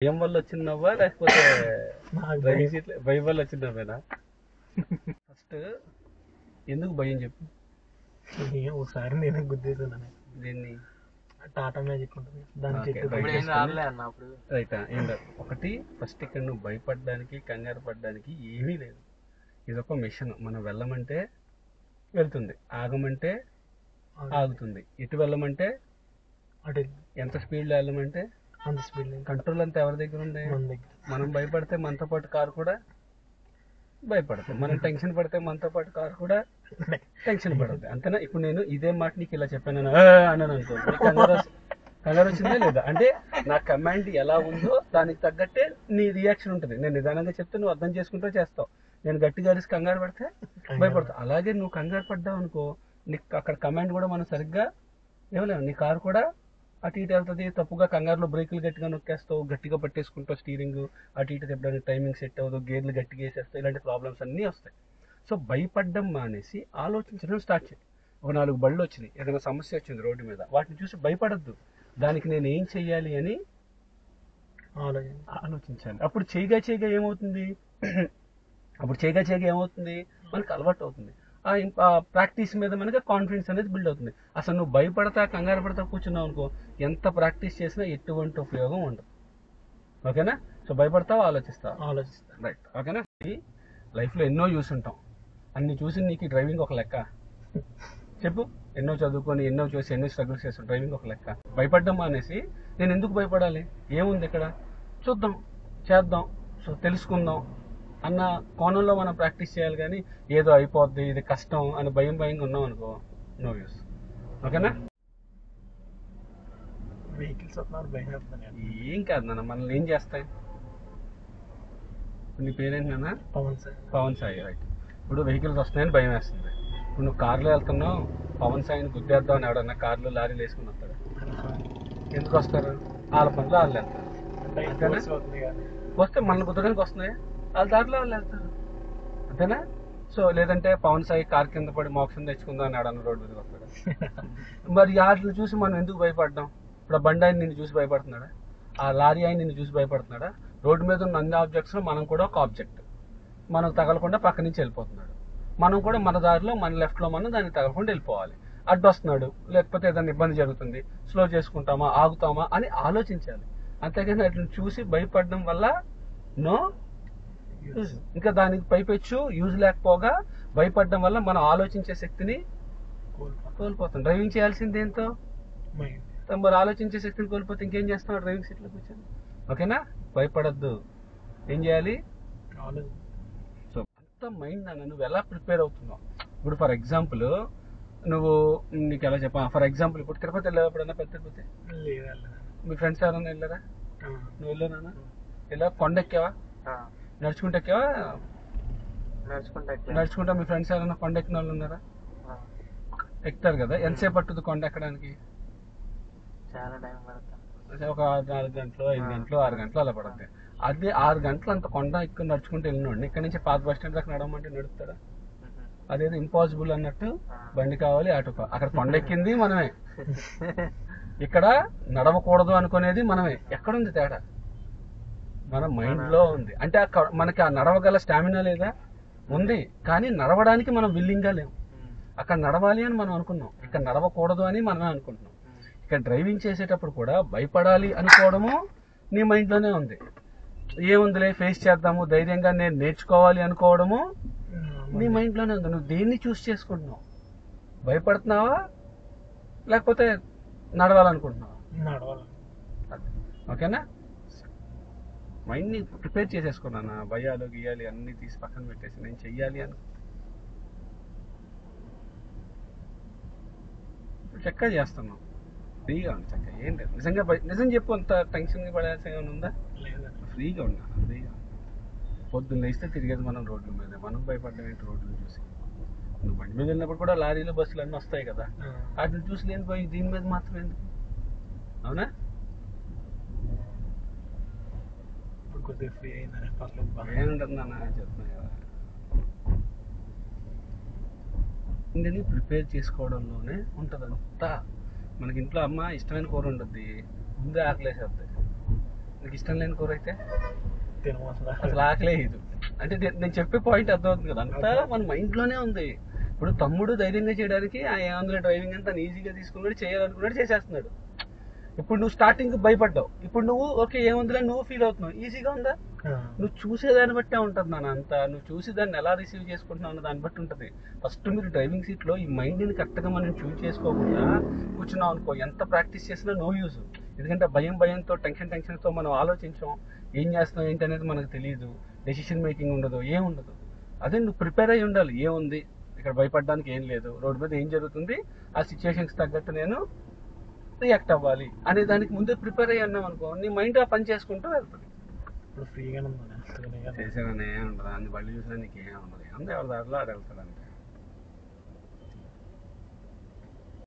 భయం వల్ల వచ్చిన నవ్వా లేకపోతే డ్రైవింగ్ సీట్ భయం వల్ల వచ్చిన నవ్వేనా? ఫస్ట్ ఎందుకు భయం చెప్పు. ఒకసారి నేను గుద్దేసాను దీన్ని టాటా మ్యాజిక్ ఉంటుంది రైట్. ఒకటి ఫస్ట్ ఇక్కడ నువ్వు భయపడడానికి కంగారు పడడానికి ఏమీ లేదు. ఇది ఒక మిషన్. మనం వెళ్ళమంటే వెళ్తుంది, ఆగమంటే ఆగుతుంది. ఎటు వెళ్ళమంటే అటు, ఎంత స్పీడ్లో వెళ్ళమంటే అంత స్పీడ్. కంట్రోల్ అంతా ఎవరి దగ్గర ఉంది? మనం భయపడితే మనతో పాటు కారు కూడా భయపడుతుంది. మనం టెన్షన్ పడితే మనతో పాటు కారు కూడా టెన్షన్ పడుతుంది. అంతేనా? ఇప్పుడు నేను ఇదే మాట నీకు ఇలా చెప్పాను అన్నాను అనుకో, కంగారు వచ్చిందా లేదా? అంటే నా కమాండ్ ఎలా ఉందో దానికి తగ్గట్టే నీ రియాక్షన్ ఉంటుంది. నేను నిదానంగా చెప్తే నువ్వు అర్థం చేసుకుంటూ చేస్తావు. నేను గట్టిగా అరిసి కంగారు పడితే భయపడతావు. అలాగే నువ్వు కంగారు పడ్డావు అనుకో, నీకు అక్కడ కమాండ్ కూడా మనం సరిగ్గా ఇవ్వలేము. నీ కారు కూడా అటు ఇటు వెళ్తుంది. తప్పుగా కంగారులో బ్రేకులు గట్టిగా నొక్కేస్తావు, గట్టిగా పట్టేసుకుంటావు స్టీరింగ్, అటు ఇటు తిప్పడానికి టైమింగ్ సెట్ అవ్వదు, గేర్లు గట్టిగా వేసేస్తావు. ఇలాంటి ప్రాబ్లమ్స్ అన్నీ వస్తాయి. సో భయపడ్డం మానేసి ఆలోచించడం స్టార్ట్ చేయి. ఒక 4 బళ్ళు వచ్చినాయి, ఏదైనా సమస్య వచ్చింది రోడ్డు మీద, వాటిని చూసి భయపడద్దు. దానికి నేను ఏం చెయ్యాలి అని ఆలోచించాలి. అప్పుడు చేయగా ఏమవుతుంది? మనకు అలవాటు అవుతుంది. ఆ ప్రాక్టీస్ మీద మనకి కాన్ఫిడెన్స్ అనేది బిల్డ్ అవుతుంది. అసలు నువ్వు భయపడతా కంగారు పడతా కూర్చున్నావు అనుకో, ఎంత ప్రాక్టీస్ చేసినా ఎటువంటి ఉపయోగం ఉండదు. ఓకేనా? సో భయపడతావా ఆలోచిస్తా? రైట్. ఓకేనా? లైఫ్లో ఎన్నో చూసి ఉంటాం. అన్ని చూసి నీకు డ్రైవింగ్ ఒక లెక్క చెప్పు. ఎన్నో చదువుకొని ఎన్నో చూసి ఎన్నో స్ట్రగుల్స్ చేస్తాం. డ్రైవింగ్ ఒక లెక్క. భయపడ్డం అనేసి నేను ఎందుకు భయపడాలి, ఏముంది ఇక్కడ, చూద్దాం, చేద్దాం, సో తెలుసుకుందాం అన్న కోణంలో మనం ప్రాక్టీస్ చేయాలి. కానీ ఏదో అయిపోద్ది, ఇది కష్టం అని భయంగా ఉన్నాం అనుకో, నో యూస్. ఓకేనా? వెహికల్స్ ఏం కాదు నాన్న, మనల్ని ఏం చేస్తాయి? నీ పేరేంటి నాన్న? పవన్ సాయి. రైట్. ఇప్పుడు వెహికల్స్ వస్తున్నాయని భయం వేస్తుంది. ఇప్పుడు నువ్వు కార్లో వెళ్తున్నావు, పవన్ సాయిని గుద్దేద్దామని ఎవడన్నా కార్లు లారీలు వేసుకుని వస్తాడు. ఎందుకు వస్తారు? వాళ్ళ పనులు వాళ్ళు వెళ్తారు. వస్తే మనల్ని గుద్దడానికి వస్తున్నాయి, వాళ్ళ దారిలో వాళ్ళు వెళ్తారు. అంతేనా? సో లేదంటే పవన్ సాయి కార్ కింద పడి మోక్షం తెచ్చుకుందాం అని ఎవడన్నా రోడ్డు మీదకి వస్తాడు. మరి వాటిని చూసి మనం ఎందుకు భయపడ్డాం? ఇప్పుడు ఆ బండి ఆయన నిన్ను చూసి భయపడుతున్నాడా? ఆ లారీ ఆయన నిన్ను చూసి భయపడుతున్నాడా? రోడ్డు మీద ఉన్న అన్ని ఆబ్జెక్ట్స్లో మనం కూడా ఒక ఆబ్జెక్ట్. మనకు తగలకుండా పక్క నుంచి వెళ్ళిపోతున్నాడు. మనం కూడా మన దారిలో మన లెఫ్ట్లో మనం దానికి తగలకుండా వెళ్ళిపోవాలి. అడ్డు వస్తున్నాడు, లేకపోతే ఏదైనా ఇబ్బంది జరుగుతుంది, స్లో చేసుకుంటామా ఆగుతామా అని ఆలోచించాలి. అంతేగాని అట్లా చూసి భయపడడం వల్ల నో యూజ్. ఇంకా దానికి పైపెచ్చు యూజ్ లేకపోగా భయపడడం వల్ల మనం ఆలోచించే శక్తిని కోల్పోతాం. డ్రైవింగ్ చేయాల్సింది ఏంతో? మరి ఆలోచించే శక్తిని కోల్పోతే ఇంకేం చేస్తున్నావు డ్రైవింగ్ సీట్లో కూర్చొని? ఓకేనా? భయపడద్దు. ఏం చేయాలి? సో అంత మైండ్ అన్న నువ్వు ఎలా ప్రిపేర్ అవుతున్నావు. ఇప్పుడు ఫర్ ఎగ్జాంపుల్ నువ్వు నీకు ఎలా చెప్పా, ఫర్ ఎగ్జాంపుల్ ఇప్పుడు తిరుపతి వెళ్ళావు ఎప్పుడన్నా? పెద్ద తిరుపతి మీ ఫ్రెండ్స్ ఎవరన్నా వెళ్ళారా? నువ్వు వెళ్ళానా? ఇలా కొండ ఎక్కావా? నడుచుకుంటూ ఎక్కావా? నడుచుకుంటా. మీ ఫ్రెండ్స్ ఎవరైనా కొండ ఎక్కిన వాళ్ళు ఉన్నారా? ఎక్కుతారు కదా. ఎంతసేపు పట్టుద్ది కొండ ఎక్కడానికి? ఒక 4 గంటలు 5 గంటలు 6 గంటలు అలా పడుతుంది. అదే 6 గంటలు అంత కొండ ఎక్కువ నడుచుకుంటూ వెళ్ళినోడిని ఇక్కడ నుంచి పాత బస్ స్టాండ్ దాకా నడవమంటే నడుపుతారా? అదేదో ఇంపాసిబుల్ అన్నట్టు బండి కావాలి, ఆటో కావాలి. అక్కడ కొండ ఎక్కింది మనమే, ఇక్కడ నడవకూడదు అనుకునేది మనమే. ఎక్కడుంది తేడా? మన మైండ్ లో ఉంది. అంటే మనకి ఆ నడవగల స్టామినా లేదా? ఉంది, కానీ నడవడానికి మనం విల్లింగ్ గా లేము. అక్కడ నడవాలి అని మనం అనుకున్నాం, ఇక్కడ నడవకూడదు అని మనమే అనుకుంటున్నాం. ఇక్కడ డ్రైవింగ్ చేసేటప్పుడు కూడా భయపడాలి అనుకోవడము నీ మైండ్ లోనే ఉంది. ఏముందిలే ఫేస్ చేద్దాము, ధైర్యంగా నేను నేర్చుకోవాలి అనుకోవడము నీ మైండ్ లోనే ఉంది. నువ్వు దేన్ని చూస్ చేసుకుంటున్నావు? భయపడుతున్నావా లేకపోతే నడవాలనుకుంటున్నావా? ఓకేనా? మైండ్ని ప్రిపేర్ చేసేసుకున్నాను. భయాలు గీయాలి అన్నీ తీసి పక్కన పెట్టేసి నేను చెయ్యాలి అని చక్కగా చేస్తున్నాం. ఫ్రీగా ఉంది, చక్కగా ఏం లేదు. నిజం చెప్పు, అంత టెన్షన్గా పడాల్సిన ఉందా? ఫ్రీగా ఉన్నాను. ఫ్రీగా పొద్దున్న లేస్తే తిరిగేది మనం రోడ్ల మీద. మనం భయపడ్డం ఏంటి రోడ్లు చూసి? నువ్వు బండి మీద వెళ్ళినప్పుడు కూడా లారీలు బస్సులు అన్నీ వస్తాయి కదా, వాటిని చూసి లేని పోయి దీని మీద మాత్రం ఎందుకు? అవునా? ఏముంటుంది అన్న చెప్తున్నా కదా. ఇంటిని ప్రిపేర్ చేసుకోవడంలోనే ఉంటుంది అంతా. మనకి ఇంట్లో అమ్మ ఇష్టమైన కూర ఉంటుంది, ముందే ఆకలేసేస్తుంది. నీకు ఇష్టం లేని కూర అయితే తినము అసలు. అసలు ఆకలే ఇది. అంటే నేను చెప్పే పాయింట్ అర్థమవుతుంది కదా, అంతా మన మైండ్లోనే ఉంది. ఇప్పుడు తమ్ముడు ధైర్యంగా చేయడానికి అందులో డ్రైవింగ్ అంతా ఈజీగా తీసుకున్నాడు, చేయాలనుకున్నాడు, చేసేస్తున్నాడు. ఇప్పుడు నువ్వు స్టార్టింగ్ భయపడ్డావు, ఇప్పుడు నువ్వు ఓకే ఏముందిలే నువ్వు ఫీల్ అవుతున్నావు, ఈజీగా ఉందా? నువ్వు చూసేదాన్ని బట్టే ఉంటుంది నాన్న అంతా. నువ్వు చూసి దాన్ని ఎలా రిసీవ్ చేసుకుంటున్నావు అన్న దాన్ని బట్టి ఉంటుంది. ఫస్ట్ మీరు డ్రైవింగ్ సీట్లో ఈ మైండ్ని కరెక్ట్గా మనం చూస్ చేసుకోకుండా కూర్చున్నాం అనుకో, ఎంత ప్రాక్టీస్ చేసినా నో యూజ్. ఎందుకంటే భయంతో టెన్షన్తో మనం ఆలోచించాం, ఏం చేస్తున్నాం ఏంటి అనేది మనకు తెలియదు, డెసిషన్ మేకింగ్ ఉండదు, ఏముండదు. అదే నువ్వు ప్రిపేర్ అయ్యి ఉండాలి, ఏముంది ఇక్కడ భయపడడానికి ఏం లేదు, రోడ్డు మీద ఏం జరుగుతుంది, ఆ సిచ్యువేషన్కి తగ్గట్టు నేను రియాక్ట్ అవ్వాలి అనే దానికి ముందే ప్రిపేర్ అయ్యి అన్నాం అనుకో, నీ మైండ్ ఆ పని చేసుకుంటూ వెళ్తుంది. ఇప్పుడు ఫ్రీగానే ఉంది. చేసేదనే ఉండదు, అన్ని బళ్ళు చూసినా నీకు ఏం ఉండదు, అందరూ ఎవరి దారిలో ఆడ వెళ్తాడు అంతే.